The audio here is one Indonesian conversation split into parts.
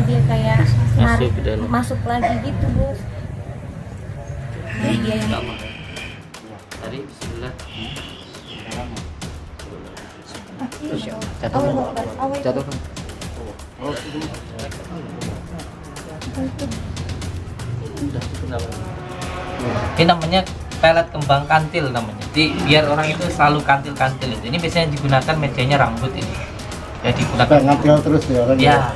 dia kayak masuk lagi gitu Bu. Jadi dia yang tadi bismillah. Jatuh. Ini namanya pelet kembang kantil namanya. Jadi biar orang itu selalu kantil-kantil itu. Ini biasanya digunakan mejanya rambut ini. Ya digunakan ngantil terus ya orang. Ya.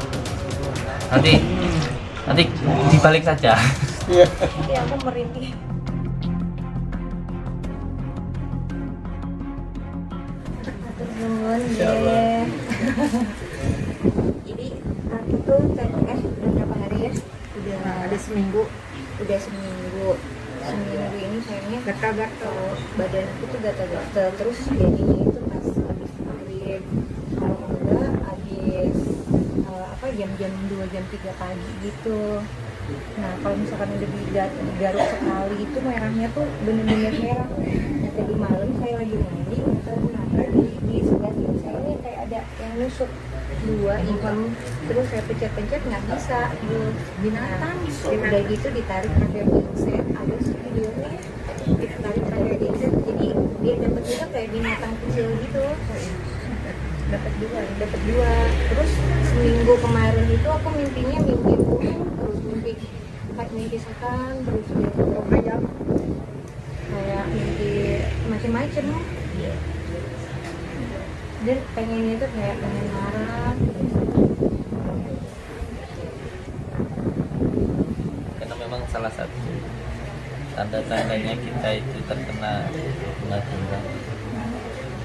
Nanti dibalik saja. Iya. Iya, aku merintih. Turun deh. Jadi aku tuh udah berapa hari ya? Udah seminggu. Seminggu ini kayaknya gatal-gatal. Badan aku tuh gatal-gatal. Terus jadinya itu pas habis maghrib. Kalau enggak habis jam-jam 2 jam 3 pagi gitu. Nah kalau misalkan udah digaruk sekali itu merahnya tuh bener-bener merah. Nah tadi malam saya lagi mandi, nggak kenapa di sebelah kiri saya ini kayak ada yang nusuk 2 hitam. Terus saya pencet-pencet nggak bisa. Binatang. Udah gitu ditarik pakai pinset. Ada sih videonya. Ditarik pakai pinset. Jadi dia dapat juga kayak binatang kecil gitu. Dapat dua. Terus seminggu kemarin itu aku mimpi burung, terus mimpi setan, terus kayak mimpi macam-macam. Dan pengennya itu kayak pengen marah. Karena memang salah satu tanda-tandanya kita itu terkena guna-guna.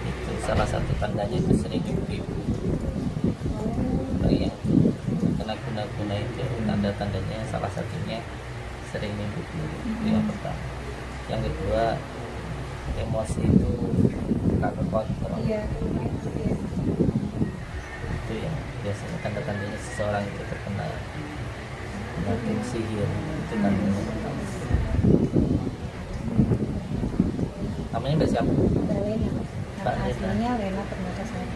Itu salah satu tandanya itu sering ibu-ibu. Yang terkena guna-guna itu tanda-tandanya salah satunya sering ibu-ibu. Itu yang pertama. Yang kedua, emosi itu tak terkontrol. Itu yang biasanya tanda-tandanya seseorang itu terkena sihir. Itu tandanya pertama. Namanya Mbak siapa? Mbak Lena. Aslinya Lena Permatasari.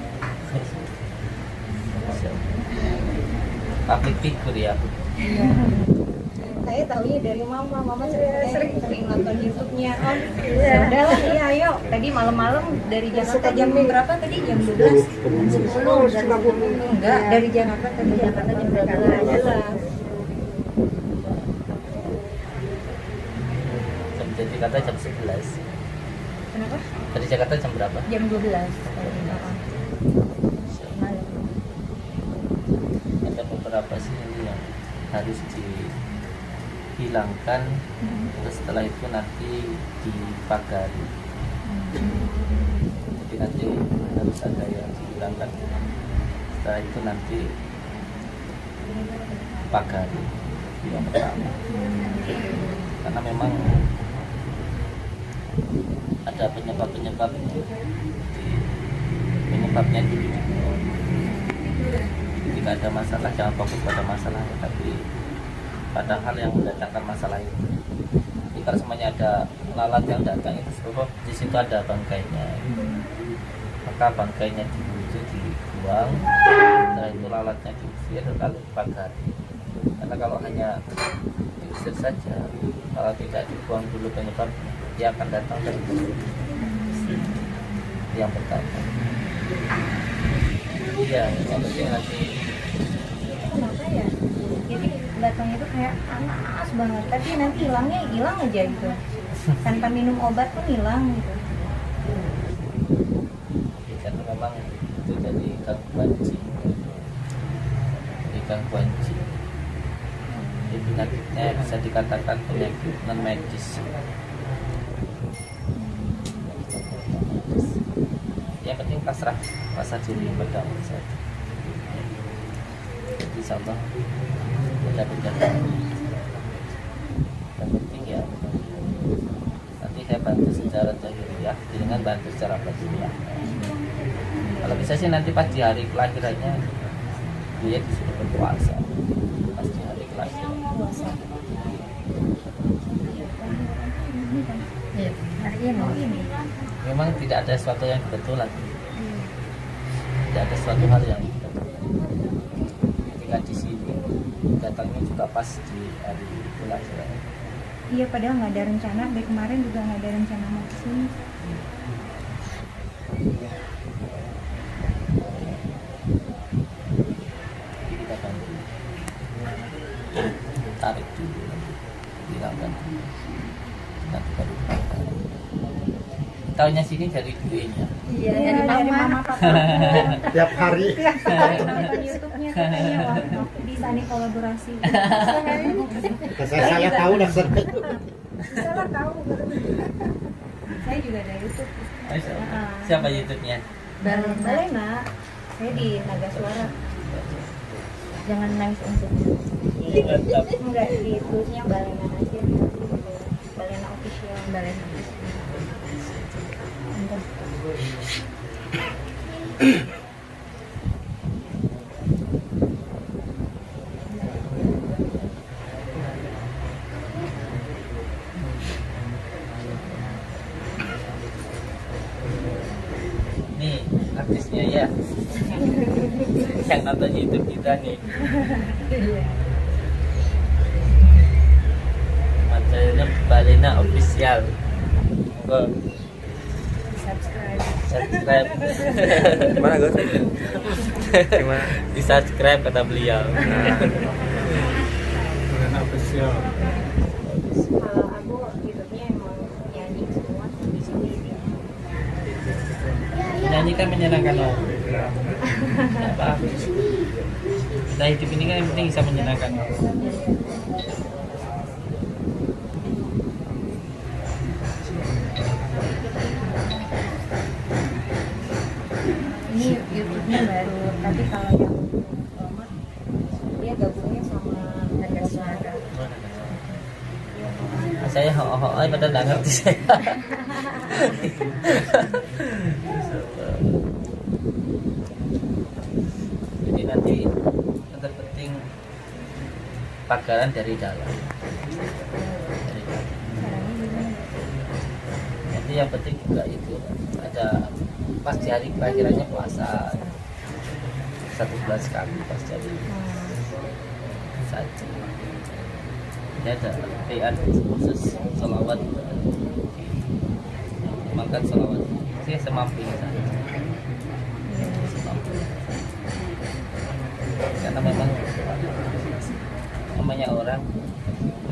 Public figure ya. Iya. Saya tahunya dari mama sering nonton YouTube-nya. Oh, udahlah ya ayo. Tadi malam-malam dari Jakarta jam berapa tadi? Jam 12. Jam 10. Enggak, dari Jakarta jam 12. Jadi kata jam 11. Kenapa? Dari Jakarta jam berapa? Jam 12. Ada beberapa sih yang harus dihilangkan, terus setelah itu nanti dipagari. Jadi nanti harus ada yang dihilangkan, setelah itu nanti pagari yang pertama. Karena memang ada penyebabnya dulu. Jika ada masalah jangan fokus pada masalahnya, tapi pada hal yang mendatangkan masalah itu. Jadi kalau semuanya ada lalat yang datang itu sebab di situ ada bangkainya, maka bangkainya dibuang, setelah itu lalatnya diusir lalu dipagari. Karena kalau hanya diusir saja, kalau tidak dibuang dulu penyebabnya, dia akan datang terus. Yang pertama. Iya, yang penting nanti. Kenapa ya? Jadi datang itu kayak panas banget, tapi nanti hilang aja gitu. Tanpa minum obat pun hilang gitu. Karena memang itu jadi gangguan jin. Jadi gangguan jin. Jadi penyakitnya bisa dikatakan penyakit non medis. Yang penting pasrah diri pada Allah saja. Jadi insyaallah tidak berjalan. Yang penting ya nanti saya bantu secara zahiriyah dengan bantu secara batiniyah. Kalau bisa sih nanti pas di hari kelahirannya dia disuruh berpuasa. Pas di hari kelahiran puasa. Iya, hari ini. Memang tidak ada sesuatu yang kebetulan. Tidak ada suatu hal yang ketika di sini datangnya juga pas di hari pulang saya. Iya, padahal nggak ada rencana. Dari kemarin juga nggak ada rencana mau kesini. Jadi kita bantu tarik dulu, hilangkan dulu, nanti baru kita tahunya sini dari duitnya. Iya, dari mama papa. Tiap hari. Tiap hari nonton YouTube-nya katanya waktu bisa nih kolaborasi. Saya tahu dah sana. Salah tahu. Saya juga ada YouTube. Siapa YouTube-nya? Balena. Saya di Naga Suara. Jangan nangis untuk. Mantap. Enggak, di tulisnya Balena aja. Balena official. Balena official. Mantap. Nih artisnya ya yang nonton YouTube kita nih. Materialnya Balena official. Monggo subscribe. Gimana Gus? Gimana? Di subscribe kata beliau. Balena official. Kalau aku YouTube-nya emang nyanyi semua di sini. Nyanyi kan menyenangkan orang. Nggak apa-apa. Kita hidup ini kan yang penting bisa menyenangkan orang. Ini YouTube-nya baru, tapi kalau yang lama dia gabungnya sama Naga Suara. Saya padahal nggak ngerti saya. Jadi nanti yang terpenting pagaran dari dalam. Dari dalam. Caranya gimana? Nanti yang penting juga itu ada pas di hari kelahirannya puasa 1 bulan sekali pas jadi saja. Ini ada PA khusus sholawat, makan sholawat. Saya semampunya saja. Semampunya. Karena memang namanya orang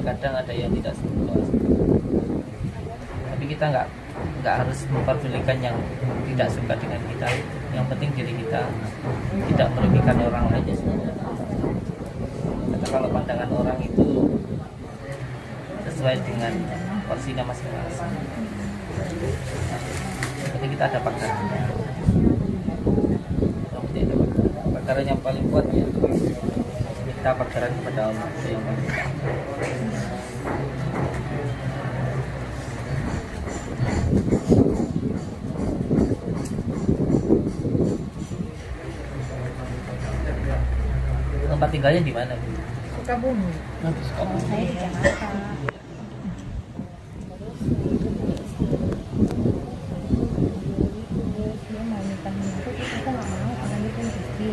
kadang ada yang tidak suka, tapi kita nggak harus memperdulikan yang tidak suka dengan kita. Yang penting diri kita tidak merugikan orang lain ya sudah. Karena kalau pandangan orang itu sesuai dengan porsinya masing-masing. Jadi kita ada pakaran. Pakaran yang paling kuat ya kita pakaran kepada Allah. Tempat tinggalnya di mana, Bu? Sukabumi. Sukabumi. Saya di Jakarta. Dia mau nikahin aku, terus aku nggak mau, akan dia punya istri.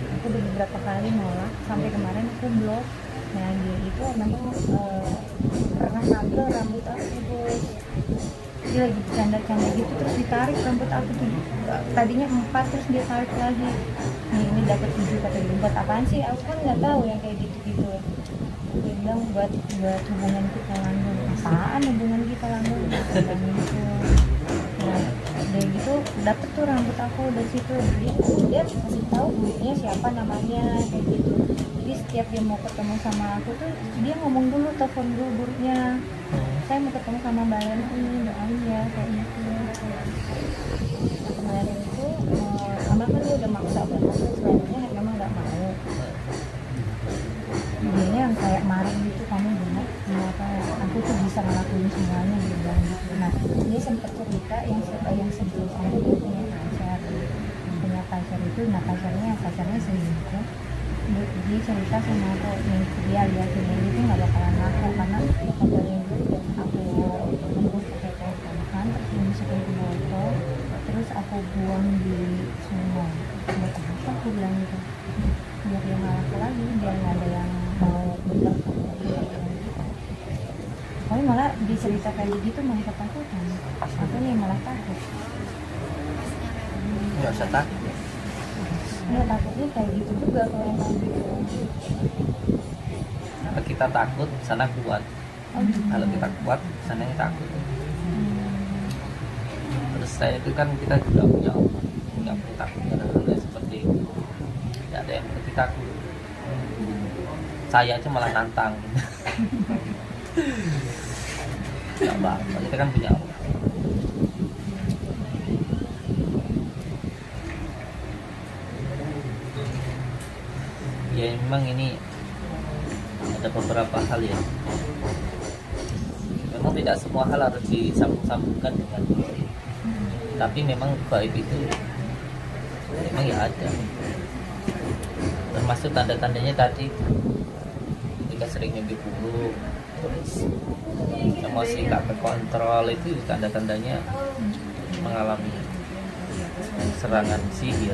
Aku udah beberapa kali nolak, sampai kemarin aku blok. Nah dia itu memang pernah ngambil rambut aku, Bos. Dia lagi bercanda-canda gitu, terus ditarik rambut aku tuh. Tadinya 4, terus dia tarik lagi. Nih ini dapat 7 kata dia. Buat apaan sih? Aku kan nggak tahu yang kayak gitu-gitu. Dia bilang buat hubungan kita langgeng. Apaan hubungan kita langgeng? Dan gitu. Nah, dari gitu dapet tuh rambut aku dari situ. Dia kasih tahu duitnya siapa namanya kayak gitu. Jadi setiap dia mau ketemu sama aku tuh dia ngomong dulu, telepon dulu buruknya. Saya mau ketemu sama Mbak Lena ini, doain ya kayak gitu. Nah, kemarin itu Abang kan udah maksa banget, sebenarnya memang nggak mau. Dianya yang kayak marah gitu, kamu benar kenapa aku tuh bisa ngelakuin semuanya, dia bilang gitu. Nah dia sempat cerita yang sebelum saya dia punya pacar itu, nah pacarnya selingkuh. Dia cerita sama aku, nih dia lihat ini itu nggak bakalan laku karena kabarnya itu aku tembus pakai telepon kan, terus dimasukin ke botol, terus aku buang di sungai. Buat apa aku bilang gitu, biar dia nggak laku lagi, biar nggak ada yang Tapi malah dicerita kayak gitu malah ketakutan. Aku nih malah takut. nggak usah takut. Nggak takutnya kayak gitu juga kalau yang kayak gitu. Kalau kita takut sana kuat, Oh, gitu. kalau kita kuat sananya takut. Terus saya itu kan kita juga punya Allah, nggak perlu takut karena hal seperti itu, nggak ada yang perlu takut. Saya aja malah nantang. Nggak apa-apa, kita kan punya Allah. Ya memang ini ada beberapa hal ya. Memang tidak semua hal harus disambung-sambungkan dengan gaib. Tapi memang gaib itu memang ya ada. Termasuk tanda-tandanya tadi ketika sering mimpi buruk, terus emosi tak terkontrol, itu tanda-tandanya mengalami serangan sihir.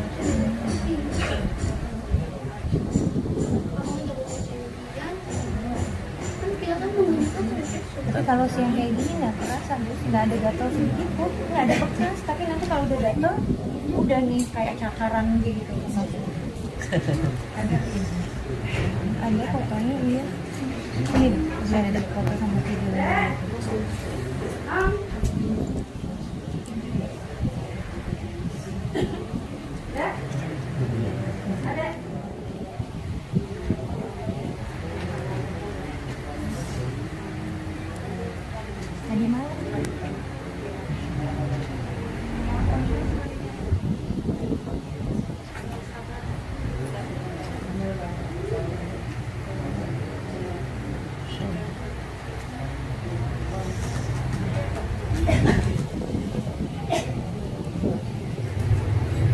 Tapi kalau siang kayak gini nggak kerasa, Bus. Nggak ada gatal sedikit pun, nggak ada bekas. Tapi nanti kalau udah gatal, udah nih kayak cakaran gitu. Ada fotonya, iya. Ini nih, saya ada foto sama video. Tadi malam.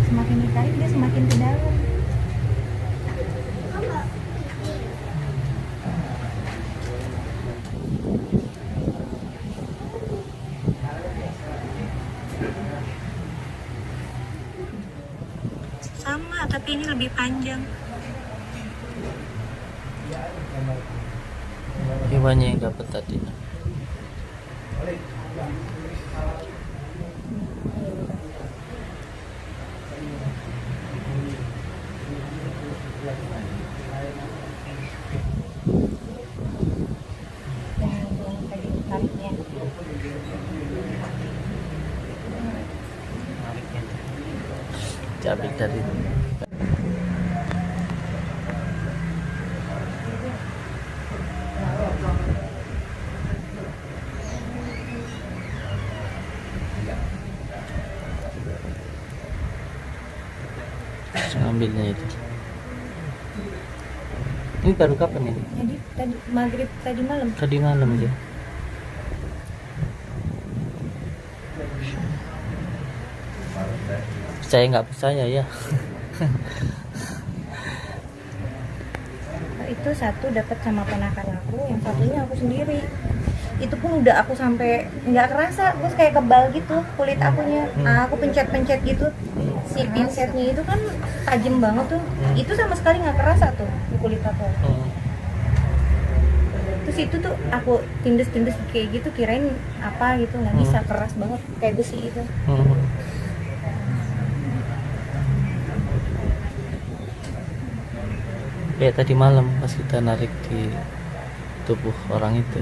Semakin ditarik dia semakin ke dalam. Sama, tapi ini lebih panjang. Hewannya yang dapat tadi. Yang tadi tariknya. Diambil dari ngambilnya itu. Ini baru kapan ini? Jadi tadi maghrib tadi malam. Tadi malam aja. Percaya nggak percaya ya? Itu satu dapat sama ponakan aku, yang satunya aku sendiri. Itu pun udah aku sampai nggak kerasa, terus kayak kebal gitu kulit akunya. Aku pencet-pencet gitu, si pinsetnya itu kan tajam banget tuh. Itu sama sekali nggak kerasa tuh di kulit aku. Terus itu tuh aku tindes-tindes kayak gitu, kirain apa gitu, nggak bisa, keras banget kayak besi itu. Ya tadi malam pas kita narik di tubuh orang itu.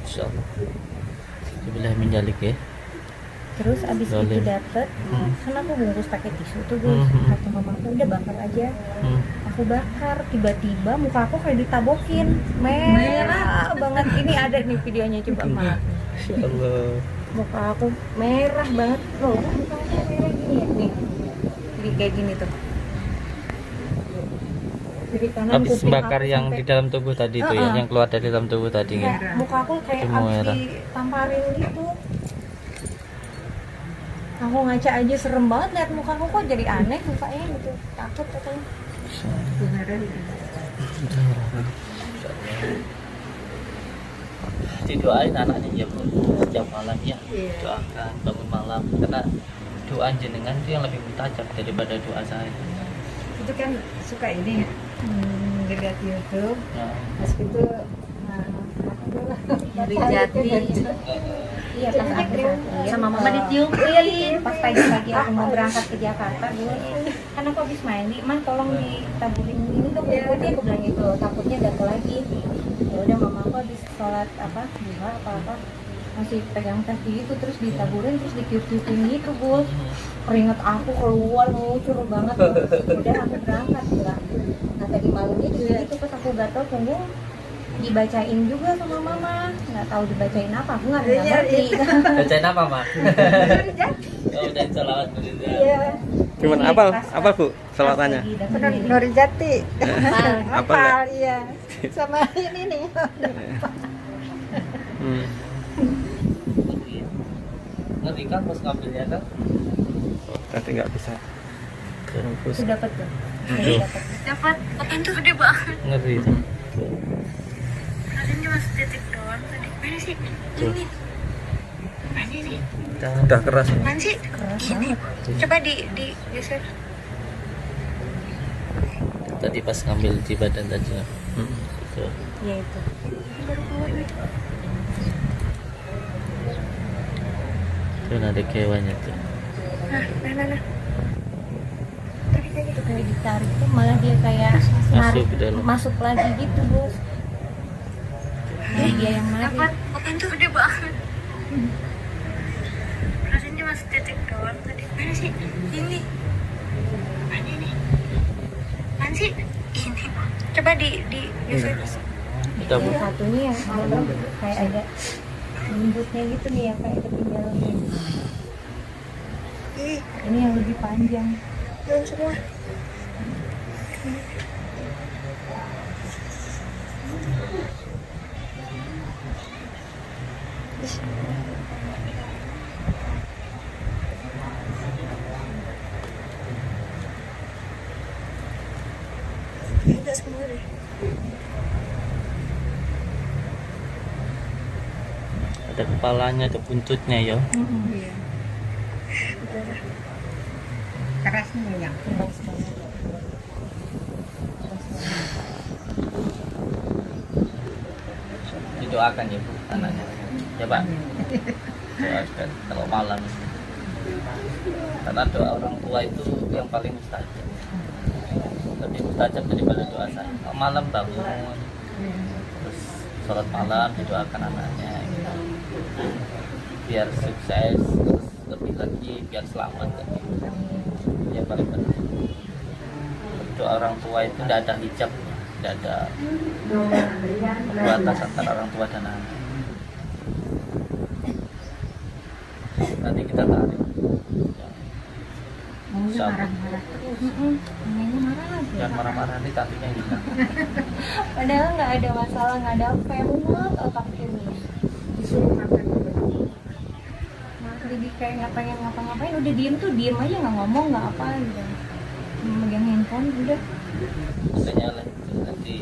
Insyaallah. Bismillah menjalik ya. Terus abis Dolim. itu dapet, kan aku bungkus pakai tisu tuh Gus. Kata mamaku udah bakar aja. Aku bakar, tiba-tiba muka aku kayak ditabokin, merah banget. Ini ada nih videonya, coba Ma. Insyaallah. Muka aku merah banget loh, muka aku merah gini ya nih, jadi kayak gini tuh. Dari kanan Habis kuping bakar aku yang sampai- di dalam tubuh tadi itu ya, yang keluar dari dalam tubuh tadi kayak kan. muka aku kayak Semua habis merah. ditamparin gitu. Aku ngaca aja serem banget, lihat muka aku kok jadi aneh mukanya gitu, takut katanya. Didoain anaknya ya Bu, setiap malam ya, doakan bangun malam, karena doa jenengan itu yang lebih mustajab daripada doa saya. itu kan suka ini dilihat YouTube. Nah, Pas itu Nyeri jati. Iya pas aku Sama mama ditiup lilin. pas pagi-pagi aku mau berangkat ke Jakarta dulu kan aku habis mandi, man tolong ditaburin ini dong berikutnya, aku bilang gitu, takutnya gatel lagi. Ya udah mama aku habis sholat duha apa masih pegang tas gitu, terus ditaburin, terus ditiup-tiupin gitu Bul. Keringet aku keluar ngucur banget. Udah aku berangkat lah. Nah tadi malamnya juga gitu pas aku gatel punggung dibacain juga sama mama, nggak tahu dibacain apa, aku nggak ngerti. bacain apa, Ma? Oh, udah sholawat dulu. Iya. Gimana? Apa Bu selawatannya? Nurijati. Hafal Iya. Sama ini nih. Ngeri kan pas ngambilnya kan? Tapi nggak bisa. Terus. Itu dapat tuh. Dapat apaan tuh gede banget. Ngeri tuh. Rasanya cuma setitik doang tadi. Mana sih? Ini. Mana ini? Udah keras. Mana sih? Ini. Coba di geser. Tadi pas ngambil di badan tadi. Tuh. Iya itu. Baru keluar nih. Tuh ada kewannya tuh. Nah. Tarik lagi. Itu kayak ditarik tuh malah dia kayak Masuk ke dalam. masuk lagi gitu Bos. Dia yang narik. Dapat apaan tuh gede banget. Rasanya cuma setitik doang tadi. Mana sih? Ini. Mana ini? Mana sih? Ini. Coba di geser. Udah, Bu. Yang satunya yang kayak ada lembutnya gitu nih yang kayak ketinggalan. Ini yang lebih panjang. Belum semua. Enggak semua deh. Ada kepalanya, ada buntutnya ya. Iya. Kerasnya yang keras banget. Didoakan ya, Bu, anaknya. Ya, Pak. Doakan kalau malam. Karena doa orang tua itu yang paling mustajab. Lebih mustajab daripada doa saya. Kalau malam bangun, terus sholat malam didoakan anaknya. Gitu. Biar sukses, terus lebih lagi biar selamat. Gitu. Yang paling penting. Doa orang tua itu tidak ada hijabnya, tidak ada batas antara orang tua dan anak. Nanti kita tarik. Maunya Sama. marah-marah terus. Maunya marah lagi. Jangan marah-marah, nanti tatinya hilang. Padahal nggak ada masalah, nggak ada apa yang muat otaknya nih. Disuruh makan. Jadi kayak nggak pengen ngapa-ngapain, udah diem tuh diem aja, nggak ngomong nggak apa gitu. Megang handphone udah. Makanya lah, nanti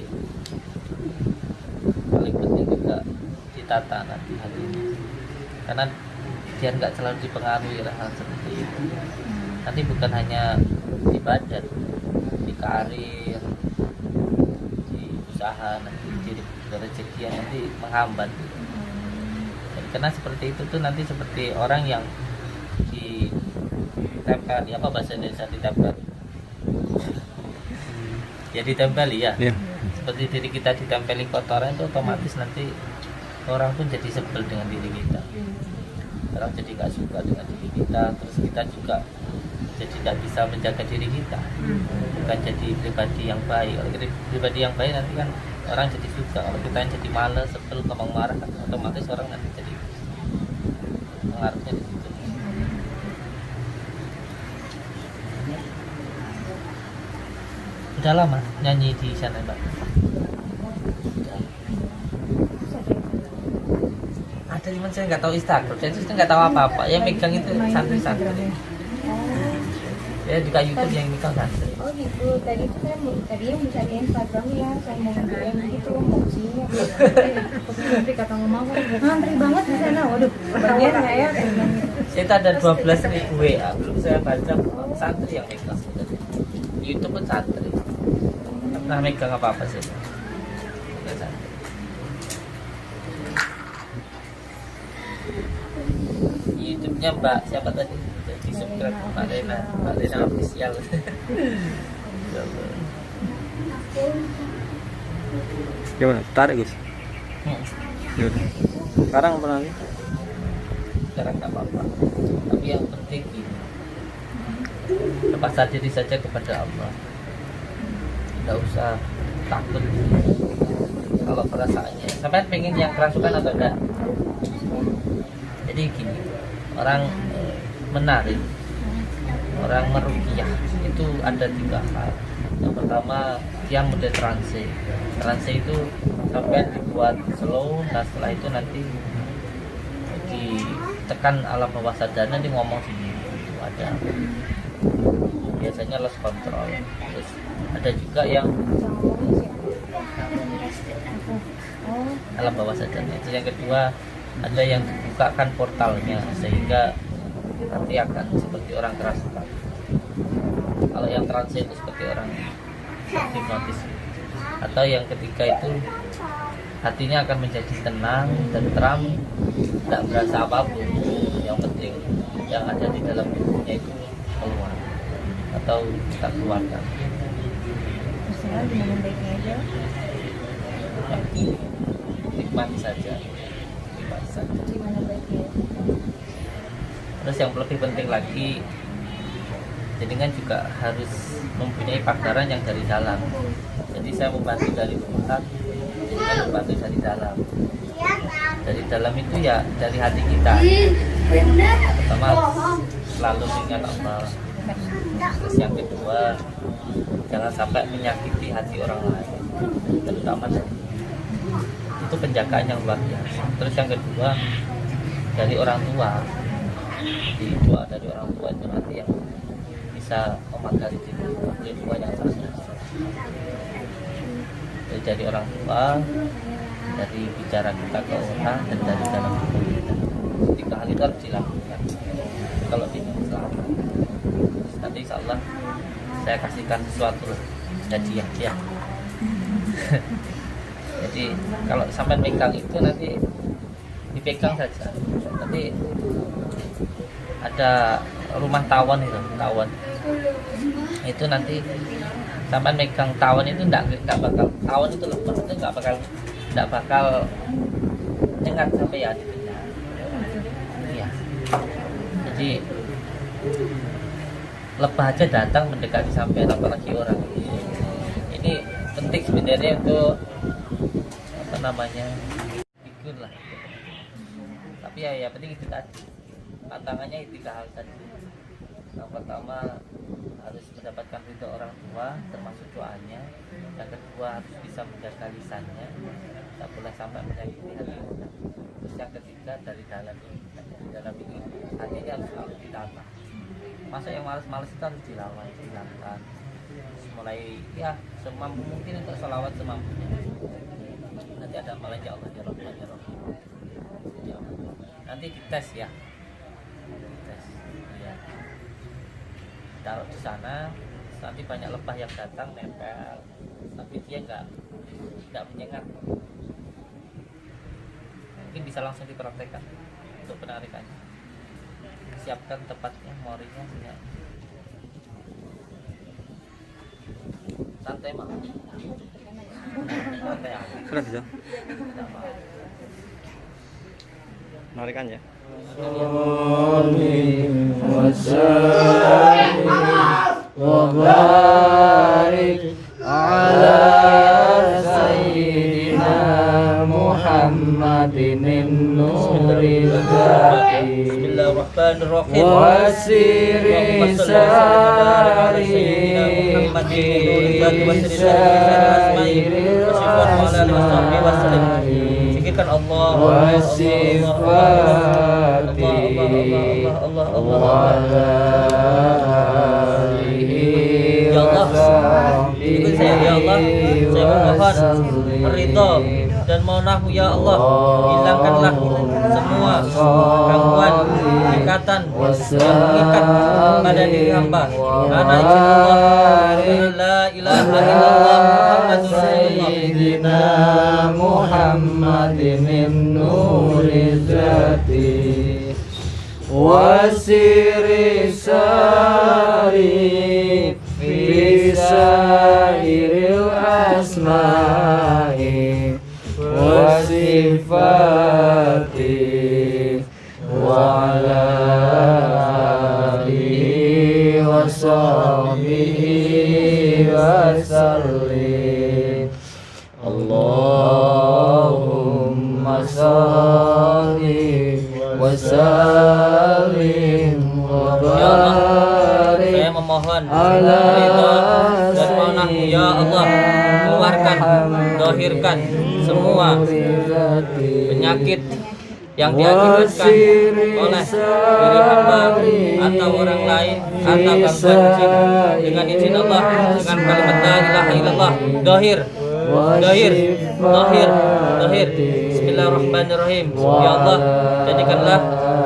paling penting juga ditata nanti hatinya. Karena dia nggak selalu dipengaruhi oleh hal seperti itu. Nanti bukan hanya di badan, di karir, di usaha, nanti di rezeki yang nanti menghambat. Karena seperti itu tuh nanti seperti orang yang ditempel, ya apa bahasa Indonesia ditempel? Ya ditempel ya. Iya. Seperti diri kita ditempeli kotoran itu otomatis nanti orang pun jadi sebel dengan diri kita. Orang jadi gak suka dengan diri kita, terus kita juga jadi tidak bisa menjaga diri kita. Bukan jadi pribadi yang baik. Kalau jadi pribadi yang baik nanti kan orang jadi suka. Kalau kita yang jadi malas, sebel, gampang marah, kan otomatis orang nanti jadi pengaruhnya di situ. Udah lama nyanyi di sana, Mbak? Ada cuman saya nggak tahu Instagram, saya itu nggak tahu apa-apa. Yang megang itu santri-santri. Ya juga YouTube yang megang santri. Oh gitu, tadi tuh saya tadinya bisa di Instagram ya, saya mau DM gitu, mau kesini. Nanti kata ngomong, ngantri banget di sana, waduh, bagian nggak ya? Itu ada 12.000 WA, belum saya baca santri yang megang. YouTube pun santri. Nggak pernah megang apa-apa sih. Nggak santri. YouTube-nya Mbak siapa tadi? Di subscribe Mbak Lena official. Gimana? Tarik Gus. Yaudah. Sekarang apa lagi? Sekarang nggak apa-apa. Tapi yang penting gini, lepaskan diri saja kepada Allah. Nggak usah takut kalau perasaannya. Sampai pengen yang kerasukan atau enggak? Jadi gini, orang menarik, orang meruqyah itu ada 3 hal. Yang pertama dia mode transe. Transe itu sampai dibuat slow, nah setelah itu nanti ditekan alam bawah sadar, nanti ngomong sendiri. Itu ada. Biasanya lost control. Terus ada juga yang alam bawah sadar. Itu yang kedua, ada yang dibukakan portalnya sehingga nanti akan seperti orang kerasukan. Kalau yang transe itu seperti orang hipnotis. Atau yang ketiga itu hatinya akan menjadi tenang, tentram, tidak berasa apapun. Yang penting yang ada di dalam tubuhnya itu keluar atau kita keluarkan. Misalnya gimana baiknya aja? Nikmati saja. Gimana baiknya? Terus yang lebih penting lagi, jadi kan juga harus mempunyai paglaran yang dari dalam. Jadi saya membantu dari luar, jadi kan membantu dari dalam. Dari dalam itu ya dari hati kita. Pertama selalu ingat Allah. Terus yang kedua, jangan sampai menyakiti hati orang lain, terutama itu penjagaan yang luar biasa. Terus yang kedua, dari orang tua. Jadi doa dari orang tua itu nanti yang bisa memagari diri, dua yang sama. Jadi dari orang tua, dari bicara kita ke orang, dan dari dalam diri kita. 3 hal itu harus dilakukan kalau ingin selamat. Nanti insya Allah saya kasihkan sesuatu hadiah ya. Jadi kalau sampai megang itu nanti dipegang saja. Nanti ada rumah tawon itu nanti sampai megang tawon itu enggak bakal, tawon itu lemah, itu enggak bakal nyengat sampai ya di benda. Iya. Jadi lebah aja datang mendekati sampai, apalagi orang. Ini penting sebenarnya untuk apa namanya, ikut lah. Tapi ya penting itu tadi, tantangannya itu 3 hal tadi. Yang pertama harus mendapatkan ridho orang tua termasuk doanya. Yang kedua harus bisa menjaga lisannya, tak boleh sampai menyakiti hati orang. Terus yang ketiga dari dalam ini hatinya harus selalu ditata. Masa yang malas-malas itu harus dilakukan. Terus mulai ya semampu mungkin untuk sholawat semampunya. Nanti ada amalan ya Allah ya Rahman ya Rahim. Ya, nanti dites ya. Dites. Ya. Taruh di sana, nanti banyak lebah yang datang nempel, tapi dia nggak menyengat. Mungkin bisa langsung dipraktekkan untuk penarikannya. Siapkan tempatnya, morinya, ya. Santai mah. Santai ya. Sudah bisa. Narikan ya. وبارك على سيدنا محمد النور الباقي Bismillahirrahmanirrahim. وسير ساري Zikirkan Allah وصفاتي Ya Allah, ikut saya ya Allah, saya memohon ridho dan mohonlah ya Allah, hilangkanlah semua gangguan, ikatan yang mengikat pada diri hamba. Karena izin Allah, ala sayyidina Muhammadin nuri zati wasiri sari fi sairil asma'i wasifati wa ala alihi wa sahbihi wa sallim. Allahumma salli wa sallim wa Ya Allah, barik saya memohon ala ridha dan maunah-Mu ya Allah, keluarkan, dohirkan semua penyakit yang diakibatkan oleh diri hamba atau orang lain atau gangguan jin dengan izin Allah, dengan kalimat la ilaha illallah. Dohir, dohir, dohir, dohir. Bismillahirrahmanirrahim. Ya Allah, jadikanlah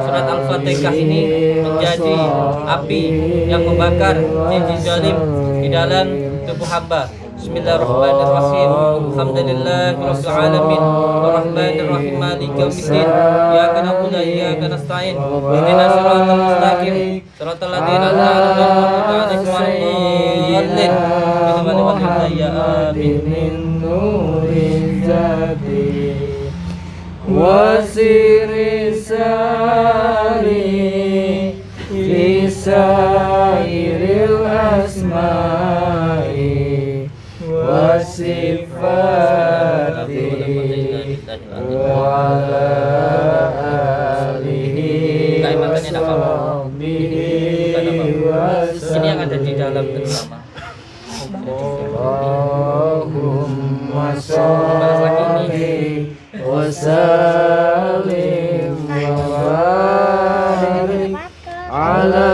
surat Al-Fatihah ini menjadi api yang membakar jin-jin zalim di dalam tubuh hamba. Bismillahirrahmanirrahim. Alhamdulillahirabbil alamin. Arrahmanirrahim. Maliki yaumiddin. Iyyaka na'budu wa iyyaka nasta'in. Ihdinas siratal mustaqim. Siratal ladzina an'amta 'alaihim ghairil maghdubi 'alaihim wasiri sari fi sairil asma'i wasifati wa ala alihi wa sahbihi wa Ini yang ada di dalam terutama. Allahumma sholli wa sallim wa barik ala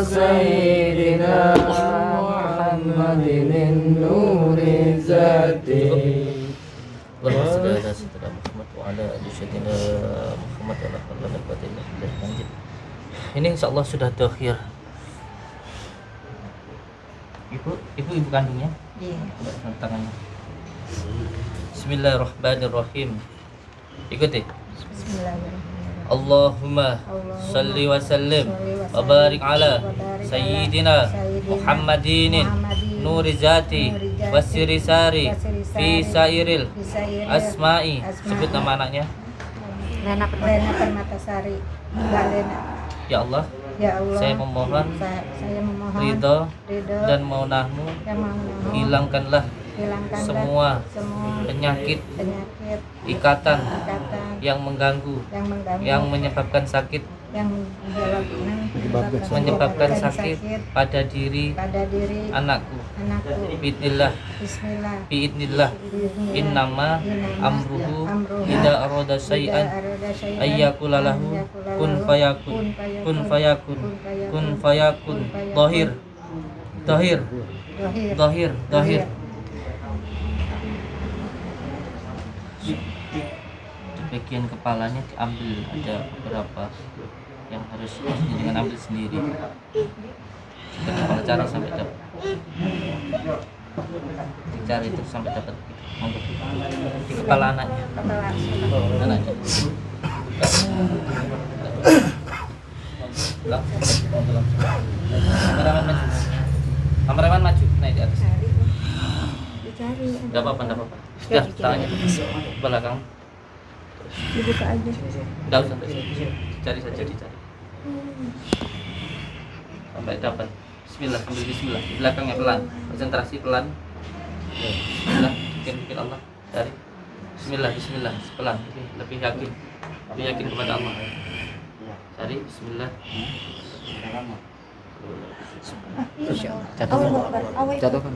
sayyidina Muhammadin nuri zati. Allahumma shalli ala sayyidina Muhammad wa ala ali sayyidina Muhammad wa ala alihi wa sahbihi. Ini insyaallah sudah dohir. Ibu kandungnya? Iya. Tangannya. Bismillahirrahmanirrahim. Ikuti. Bismillahirrahmanirrahim. Allahumma salli wa sallim wa barik ala sayyidina Muhammadin nuri zati wasiri sari fi sairil asma'i. Sebut nama anaknya. Lena Permatasari. Mbak Lena. Ya Allah, Ya Allah, saya memohon saya memohon ridho ridho dan maunah-Mu, dan maunah-Mu, hilangkanlah hilangkanlah semua semua penyakit, penyakit, ikatan ikatan yang mengganggu, yang mengganggu, yang menyebabkan sakit, yang menyebabkan sakit pada diri pada diri anakku. anakku. Bismillah, Bismillah. biidnillah, innama amruhu idza arada syai'an ayyakulalahu kun fayakun, kun fayakun, kun fayakun. Dohir, dohir, Dohir. dohir, dohir. Di bagian kepalanya diambil, ada beberapa yang harus dengan ambil sendiri. Kita kepala cari sampai dapat, dicari terus sampai dapat. Monggo. Di kepala anaknya, anaknya. Kameraman maju, kameraman maju, naik di atas. Dicari. Tidak apa-apa, tidak apa-apa. Sudah, tangannya ke belakang. Dibuka aja. Tidak usah, cari saja, dicari sampai dapat. Bismillah, ambil bismillah. Di belakangnya pelan, konsentrasi pelan. Bismillah, bikin Allah. Cari. Bismillah, bismillah, pelan. Lebih yakin, lebih yakin kepada Allah. Cari. Bismillah. Jatuhkan.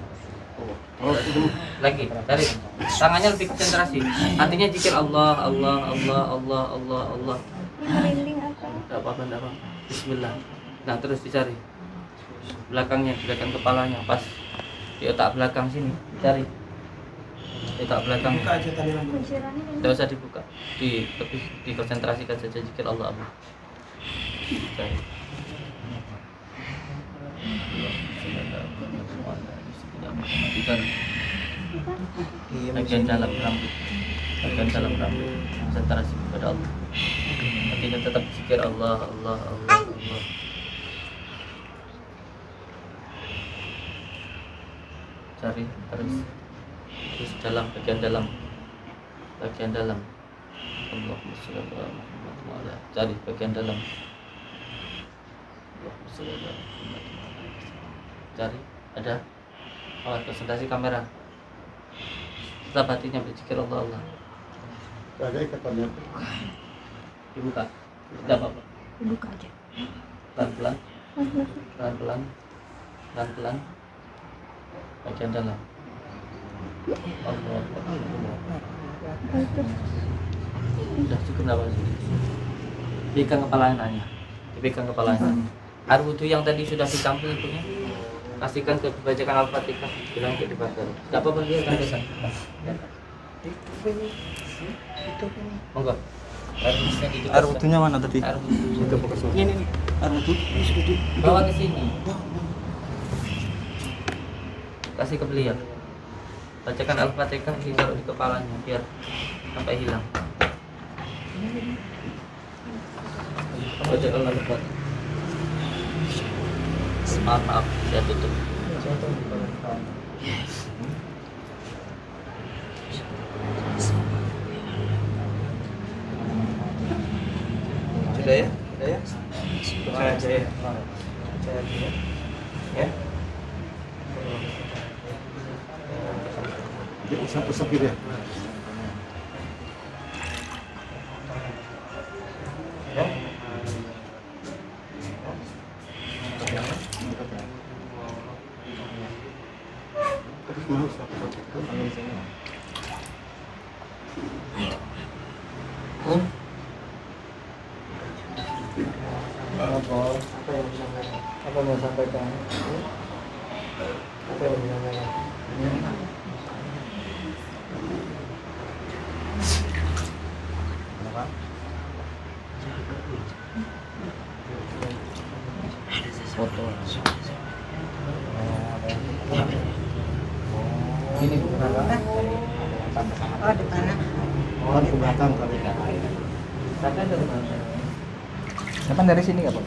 Lagi, cari. Tangannya lebih konsentrasi. Hatinya zikir Allah, Allah, Allah, Allah, Allah, Allah. Tidak apa-apa, tidak apa-apa. Bismillah. Nah, terus dicari belakangnya, belakang kepalanya, pas di otak belakang sini, cari di otak belakang. Tidak usah dibuka, lebih dikonsentrasikan saja zikir Allah, Allah. Cari. Perhatikan bagian dalam rambut, bagian dalam rambut, konsentrasi kepada Allah. Hatinya tetap zikir Allah, Allah, Allah, Allah. Cari terus dalam, bagian dalam, bagian dalam. Allahumma sholli ala Muhammad wa ala. Cari bagian dalam. Allahumma sholli ala Muhammad wa ala. Cari, ada. Oh, konsentrasi kamera. Tetap hatinya berzikir Allah, Allah. Ada ikatannya. Dibuka. Tidak apa-apa. Buka aja. Pelan-pelan. Pelan-pelan. Pelan-pelan. Bagian dalam. Allah. Udah cukup nafas. Pegang kepalanya. Dipegang kepalanya. Air wudhu yang tadi sudah dicampur itu ya. Kasihkan ke bacaan Al-Fatihah. Bilang untuk dibakar. Tidak apa-apa dia akan pesan. Monggo. Air wudhunya mana tadi? Air wudhu. Itu fokus. Ini air wudhu. Bawa ke sini. Kasih ke beliau. Bacakan Al-Fatihah, ditaruh di kepalanya biar sampai hilang. Bacakan Al-Fatihah. Maaf, saya tutup. Sudah ya? Sudah ya? Percaya aja ya. Percaya aja ya. Ya. Dia usap-usap gitu ya. Terus mau usap-usap. Apa mau sampaikan? Apa yang disampaikan? Foto. Ini bukan apa? Oh, di mana? Kan ke belakang kali. Kapan dari sini nggak, Pak?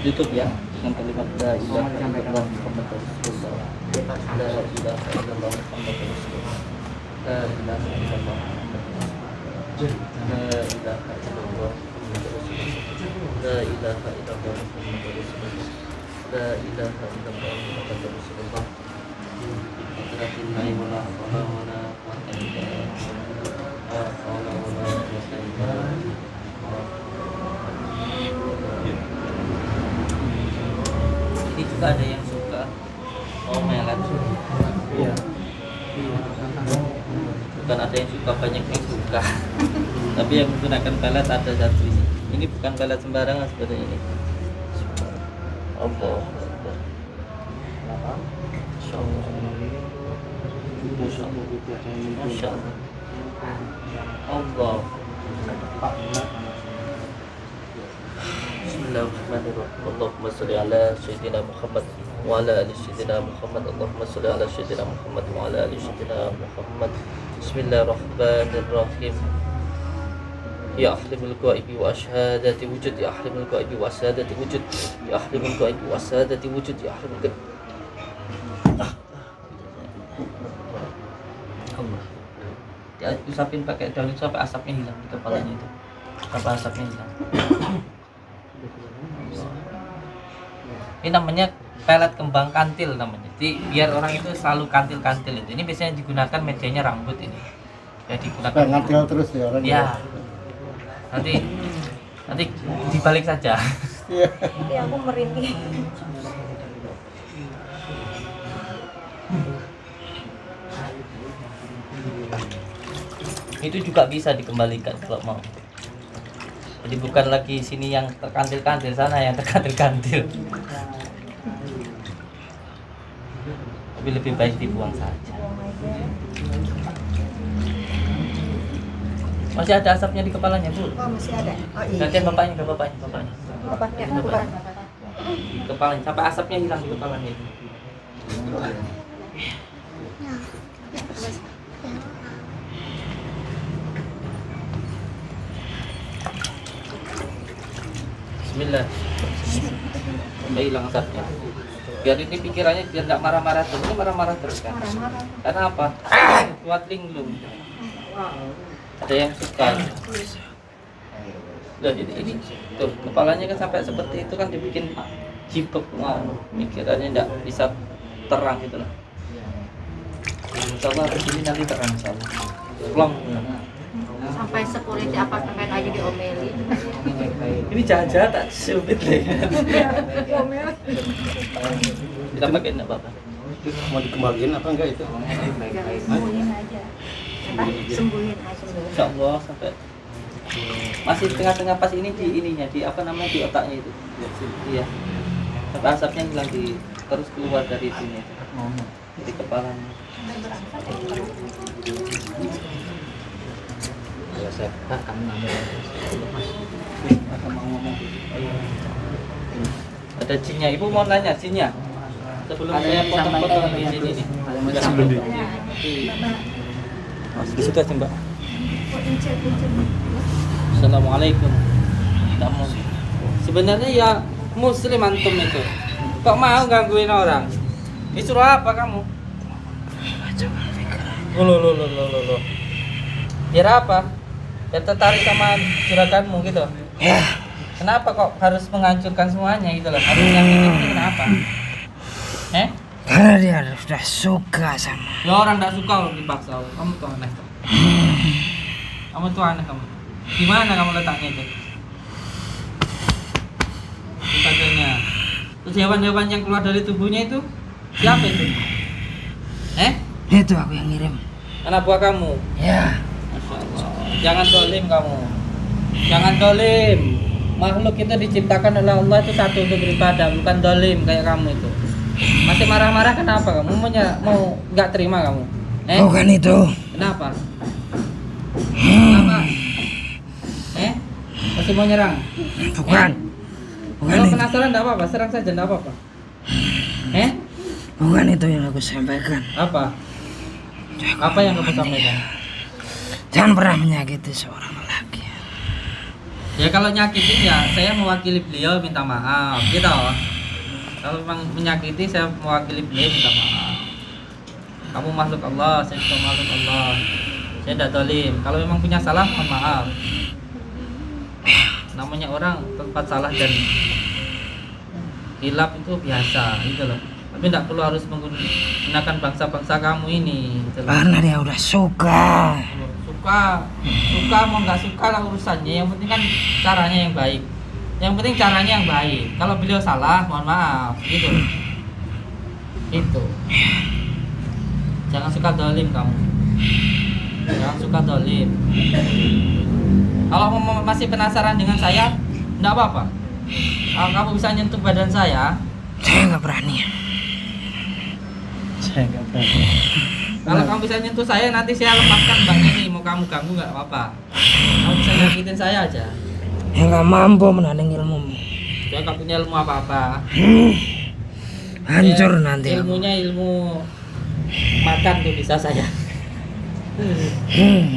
YouTube ya dengan kalimat la ilaha illallah Muhammadur Rasulullah. La ilaha illallah Muhammadur Rasulullah. La ilaha illallah Muhammadur Rasulullah. La ilaha illallah Muhammadur Rasulullah. La ilaha illallah Muhammadur Rasulullah. La ilaha illallah Muhammadur Rasulullah. Alhamdulillah wala hawla wala quwwata illa billah. La hawla wala quwwata illa billah. Ini juga ada yang suka melet. Iya. Bukan ada yang suka, banyak yang suka. Tapi yang menggunakan pelet ada satu ini. Ini bukan pelet sembarangan seperti ini. Allah. Masya Allah. Allah. Bismillahirrahmanirrahim. Allahumma sholli ala sayyidina Muhammad wa ala ali sayyidina Muhammad. Allahumma sholli ala sayyidina Muhammad wa ala ali sayyidina Muhammad. Bismillahirrahmanirrahim. Ya ahlimul ghaibi wa syahadati wujud, ya ahlimul ghaibi wa syahadati wujud, ya ahlimul ghaibi wa syahadati wujud, ya ahlimul ghaibi. Allah. Diusapin pakai daun itu sampai asapnya hilang di kepalanya itu. Sampai asapnya hilang. Ini namanya pelet kembang kantil namanya. Jadi biar orang itu selalu kantil-kantil itu. Ini biasanya digunakan mejanya rambut ini. Ya digunakan. Ngantil terus ya orang. Ya. Nanti dibalik saja. Iya. Ya aku merinding. Itu juga bisa dikembalikan kalau mau. Jadi bukan lagi sini yang terkantil-kantil, sana yang terkantil-kantil. Tapi lebih baik dibuang saja. Masih ada asapnya di kepalanya, Bu. Oh, masih ada. Oh, iya. Gantian bapaknya. Apa? Ya, buka. Kepalanya sampai asapnya hilang di kepalanya itu. Bismillah. Sampai hilang asapnya. Biar ini pikirannya biar nggak marah-marah terus. Ini marah-marah terus kan? Karena apa? Kuat linglung. Ada yang suka. Loh, ini tuh kepalanya kan sampai seperti itu kan dibikin jipek, pikirannya nggak bisa terang gitu lah. Insyaallah di sini nanti terang insyaallah. Plong. Sampai security apartemen aja diomelin. Ini jahat-jahat tak sulit deh. Kita pakai enggak apa-apa. Mau dikembaliin apa enggak itu? Sembuhin aja. Apa? Sembuhin aja. Insyaallah sampai masih tengah-tengah pas ini di ininya di apa namanya di otaknya itu. Iya. Sampai asapnya hilang terus keluar dari sini. Di kepalanya. Ya saya kamu ngambil. Ada jinnya. Ibu mau nanya jinnya. Sebelum saya potong-potong di sini nih. Sebelum di. Di situ aja, Mbak. Assalamualaikum. Kamu sebenarnya ya muslim antum itu. Kok mau gangguin orang? Disuruh apa kamu? Loh. Biar apa? Biar tertarik sama juraganmu gitu. Ya, Kenapa kok harus menghancurkan semuanya gitu loh? Harus nyakitin itu kenapa? karena dia sudah suka sama. Ya orang enggak suka kalau dipaksa. Kamu tuh aneh. Kamu tuh aneh kamu. Gimana kamu letaknya itu? Letaknya. Terus hewan-hewan yang keluar dari tubuhnya itu siapa itu? Itu aku yang ngirim. Anak buah kamu. Ya, Masya Allah. Jangan dolim kamu. Jangan dolim. Makhluk itu diciptakan oleh Allah itu satu untuk beribadah, bukan dolim kayak kamu itu. Masih marah-marah kenapa kamu? Mau nggak terima kamu? bukan itu. Kenapa? Kenapa? Masih mau nyerang? Bukan. Bukan Kalau itu. penasaran enggak apa-apa, serang saja enggak apa-apa. Bukan itu yang aku sampaikan. Apa? Apa yang kamu sampaikan? Jangan pernah menyakiti seorang lelaki. Ya kalau nyakitin ya saya mewakili beliau minta maaf gitu. Kalau memang menyakiti saya mewakili beliau minta maaf. Kamu makhluk Allah, saya juga makhluk Allah. Saya tidak dolim. Kalau memang punya salah mohon maaf. Namanya orang tempat salah dan hilap itu biasa gitu loh. Tapi tidak perlu harus menggunakan bangsa-bangsa kamu ini gitu loh. Karena dia udah suka. Suka mau nggak suka lah urusannya, yang penting kan caranya yang baik. Yang penting caranya yang baik. Kalau beliau salah mohon maaf gitu. Itu jangan suka dolim kamu, jangan suka dolim. Kalau masih penasaran dengan saya enggak apa-apa. Kalau kamu bisa nyentuh badan saya Saya nggak berani. kalau kamu bisa nyentuh saya, nanti saya lepaskan mbaknya nih. Mau kamu ganggu nggak apa-apa. Kamu bisa nyakitin saya aja. Saya nggak mampu menanding ilmumu. Saya nggak punya ilmu apa-apa. Hancur Ya, nanti aku. ilmunya ilmu makan tuh bisa saya.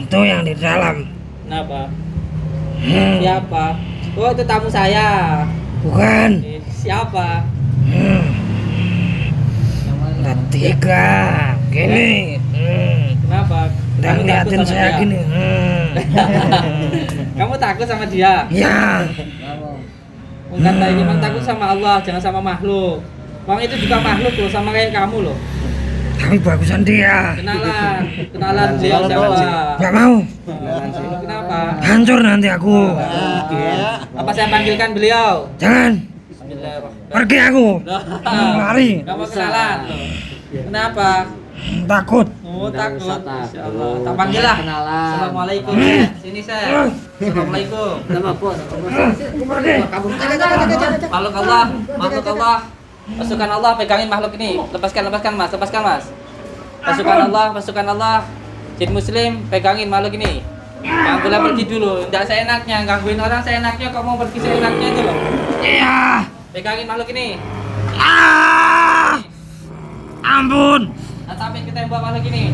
Itu yang di dalam. Kenapa? Hmm, Siapa? Oh itu tamu saya. Bukan. Siapa? Tiga. Gini. Kenapa? Udah Kamu ngeliatin takut sama saya dia? gini. Kamu takut sama dia? Ya. Bukan tadi memang takut sama Allah, jangan sama makhluk. Orang itu juga makhluk loh, sama kayak kamu loh. Tapi bagusan dia. Kenalan beliau siapa? Nggak mau. Kenapa? Hancur nanti aku. Apa saya panggilkan beliau? Jangan. Bismillahirrahmanirrahim. Pergi aku. Lari. Kamu kenalan? Kenapa? Takut. Oh takut. Insyaallah. Tak panggil lah. Assalamualaikum. Sini saya. Assalamualaikum. Aku pergi. Makhluk Allah. Makhluk Allah. Pasukan Allah pegangin makhluk ini. Lepaskan mas. Pasukan Allah. Jin muslim pegangin makhluk ini. Jangan boleh pergi dulu. Tidak seenaknya, gangguin orang seenaknya. Kok mau pergi seenaknya itu loh. Ya. Pegangin makhluk ini. Ampun. Sampai kita bawa makhluk ini.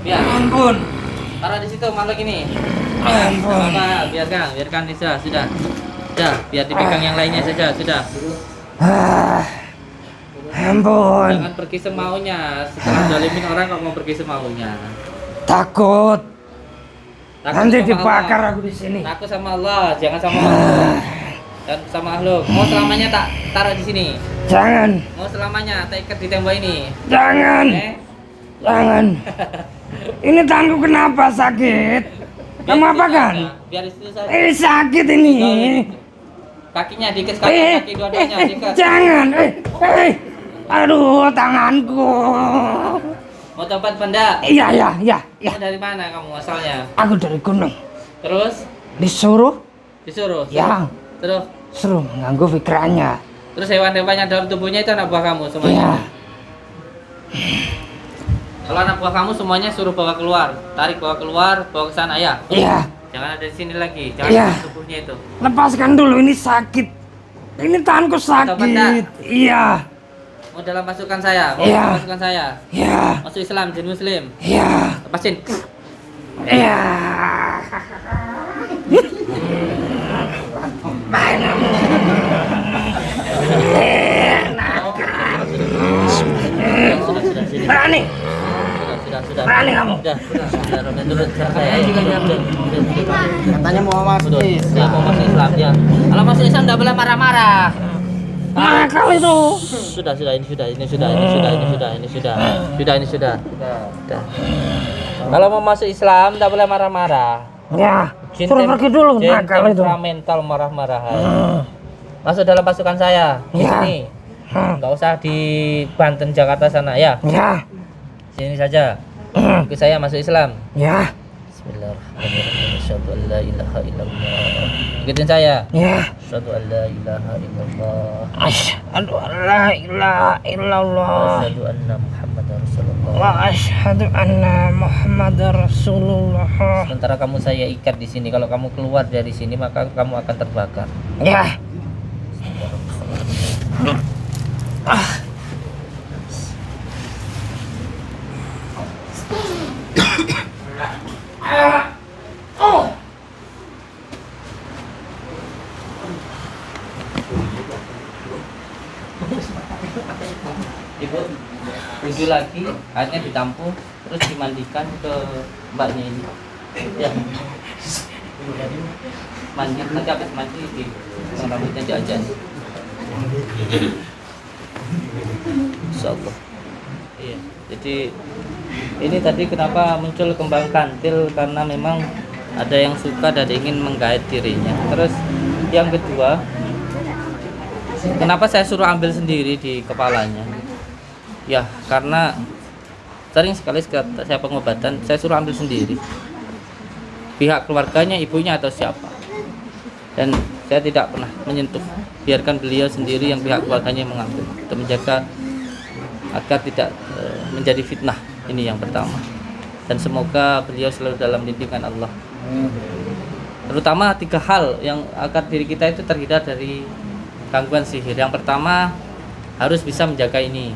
Biar. Ampun. Taruh di situ makhluk ini. Ampun. Apa? Biarkan sudah. Sudah, biar dipegang yang lainnya saja, sudah. Ampun. Jangan pergi semaunya. Setelah zalimin orang kok mau pergi semaunya. Takut. Takut Nanti sama dibakar Allah. aku di sini. Takut sama Allah, jangan sama makhluk. Dan sama makhluk. Mau selamanya tak taruh di sini. Jangan. Mau selamanya tak ikat di tembok ini. Jangan. Eh? Jangan. Ini tanganku kenapa sakit? Biar Kamu di apa situ kan? saja. Biar di situ saja. Sakit ini. Kakinya diikat kaki dua-duanya diikat. Jangan. Aduh, tanganku. Mau tempat benda? Iya. Kamu dari mana kamu asalnya? Aku dari gunung. Terus Disuruh? disuruh. Ya. Terus Suruh mengganggu pikirannya. terus hewan-hewan yang dalam tubuhnya itu anak buah kamu Iya. semuanya. Kalau anak buah kamu semuanya suruh bawa keluar, tarik bawa keluar, bawa ke sana ya. Iya. Jangan ada di sini lagi, jangan Iya. di tubuhnya itu. Lepaskan dulu, ini sakit. Ini tanganku sakit. Iya. Mau dalam pasukan saya, mau Iya. dalam pasukan saya. Iya. Masuk Islam, jin muslim. Iya. Lepasin. Iya. Sudah, sini. Berani. Sudah. Berani kamu. Sudah, turun saya. Katanya mau masuk. Saya mau masuk Islam ya. Kalau masuk Islam tidak boleh marah-marah. Marah kau itu. Sudah. Kalau mau masuk Islam tidak boleh marah-marah. Ya. Jin Suruh pergi dulu. jin Nakal itu. temperamental marah-marahan. Masuk dalam pasukan saya di Ya. sini. Nggak usah di Banten Jakarta sana ya. Ya. Sini saja. Ikut saya masuk Islam. Ya. Bismillahirrahmanirrahim. Asyhadu an la ilaha illallah. Ikutin saya. Ya. Asyhadu an la ilaha illallah. Asyhadu an la ilaha illallah. Asyhadu anna Muhammadar Rasulullah. Wa asyhadu anna Muhammadar Rasulullah. Sementara kamu saya ikat di sini. Kalau kamu keluar dari sini maka kamu akan terbakar. Ya. Ibu wudhu lagi, airnya ditampung, terus dimandikan ke mbaknya ini. Ya. Mandi, nanti habis mandi di rambutnya jajan. Insyaallah. Iya. Jadi ini tadi kenapa muncul kembang kantil, karena memang ada yang suka dan ingin menggait dirinya. Terus yang kedua, kenapa saya suruh ambil sendiri di kepalanya? Ya, karena sering sekali saya pengobatan, saya suruh ambil sendiri. Pihak keluarganya, ibunya atau siapa. Dan saya tidak pernah menyentuh. Biarkan beliau sendiri yang pihak keluarganya mengambil. Untuk menjaga agar tidak menjadi fitnah. Ini yang pertama. Dan semoga beliau selalu dalam lindungan Allah. Terutama 3 hal yang agar diri kita itu terhindar dari gangguan sihir. Yang pertama, harus bisa menjaga ini.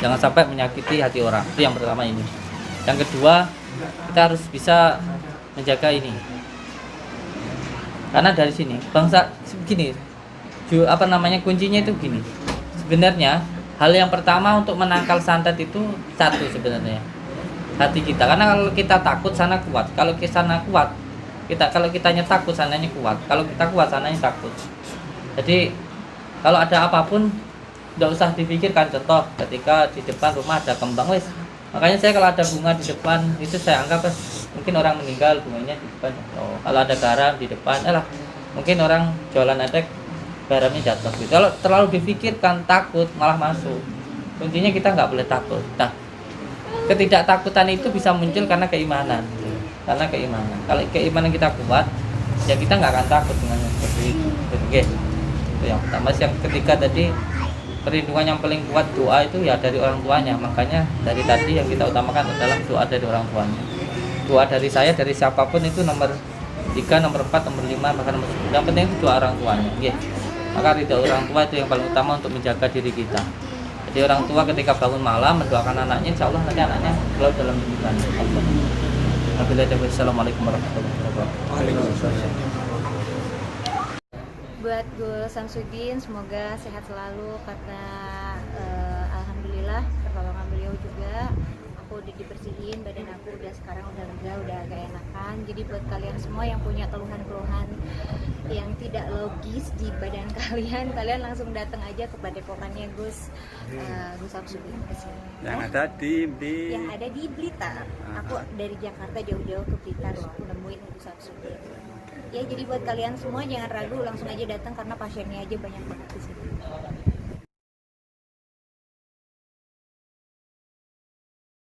Jangan sampai menyakiti hati orang. Itu yang pertama ini. Yang kedua, kita harus bisa menjaga ini. Karena dari sini, bangsa begini, kuncinya itu gini. Sebenarnya, hal yang pertama untuk menangkal santet itu satu sebenarnya. Hati kita. Karena kalau kita takut, sana kuat. Kalau kita sana kuat, kalau kitanya takut, sananya kuat. Kalau kita kuat, sananya takut. Jadi, kalau ada apapun, tidak usah dipikirkan. Contoh ketika di depan rumah ada kembang, wes. Makanya saya kalau ada bunga di depan itu saya anggap mungkin orang meninggal, bunganya di depan. Oh, kalau ada garam di depan, mungkin orang jualan edek, garamnya jatuh. Gitu. Kalau terlalu dipikirkan, takut malah masuk. Kuncinya kita nggak boleh takut. Nah, ketidaktakutan itu bisa muncul karena keimanan. Karena keimanan. Kalau keimanan kita kuat, ya kita nggak akan takut dengan yang seperti itu. Oke, itu yang pertama. Yang ketiga tadi, perlindungan yang paling kuat doa itu ya dari orang tuanya. Makanya dari tadi yang kita utamakan adalah doa dari orang tuanya. Doa dari saya, dari siapapun itu nomor 3, nomor 4, nomor 5, bahkan nomor 10. Yang penting itu doa orang tuanya. Oke. Maka ridho orang tua itu yang paling utama untuk menjaga diri kita. Jadi orang tua ketika bangun malam mendoakan anaknya, insya Allah nanti anaknya selalu dalam lindungan Allah. Assalamualaikum warahmatullahi wabarakatuh. Buat Gul Samsudin, semoga sehat selalu karena alhamdulillah pertolongan beliau juga. Aku udah dibersihin, badan aku udah sekarang udah lega, udah agak enakan. Jadi buat kalian semua yang punya keluhan-keluhan yang tidak logis di badan kalian, kalian langsung datang aja ke padepokannya Gus Samsudin kesini. Yang ada di Yang ada di Blitar. Aku dari Jakarta jauh-jauh ke Blitar aku nemuin Gus Samsudin. Ya jadi buat kalian semua jangan ragu, langsung aja datang karena pasiennya aja banyak banget di sini.